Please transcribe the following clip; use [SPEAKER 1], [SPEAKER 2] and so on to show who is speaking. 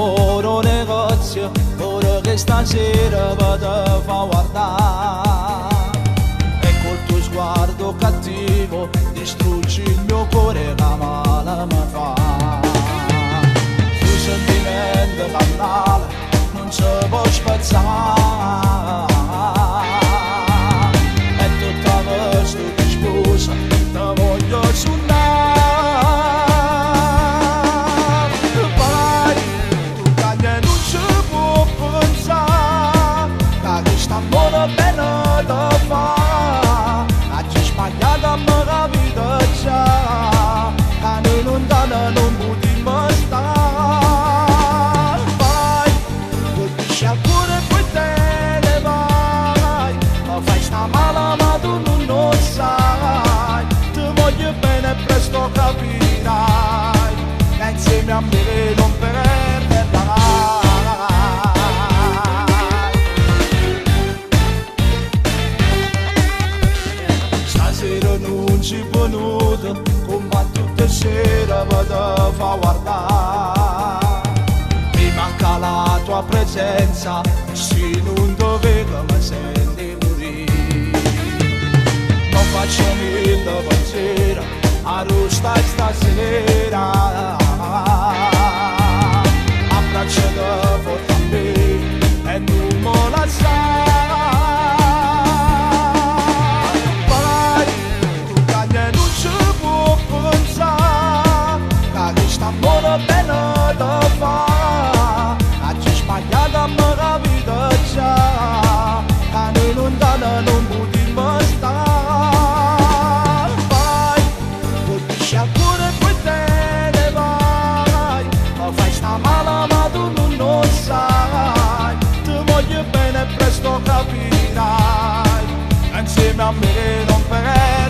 [SPEAKER 1] lavoro, negozio, ora che stasera vado a fa guardare. E col tuo sguardo cattivo distruggi il mio cuore, la male mi fa. Sul sentimento carnale non si può spezzare. E tutta questa discusa ti voglio suonare. Vai, tu cagna non ci può pensare che questo amore bene da fa. Oggi sbagliata me la vita già, che noi non danno non potremmo stare. Vai, colpisci al cuore e poi te ne vai. Ma fai sta male ma tu non lo sai. Ti voglio bene e presto capirai che insieme a me non perderai. Stasera non ci venuto, come tutte sera vado a fa guardare. Mi manca la tua presenza, se non dovevo mi senti morire. Non faccio mille pensieri, arrostai stasera. Abbracciati forte a me e non me la sai. Vai, tu cagna non ci può pensare che questo amore bene da fa. Oggi sbagliata me la vita già, che noi non danno non potremmo stare. Vai, colpisci al cuore e poi te ne vai. Ma fai sta male ma tu non lo sai. Ti voglio bene e presto capirai, insieme a me non perderai.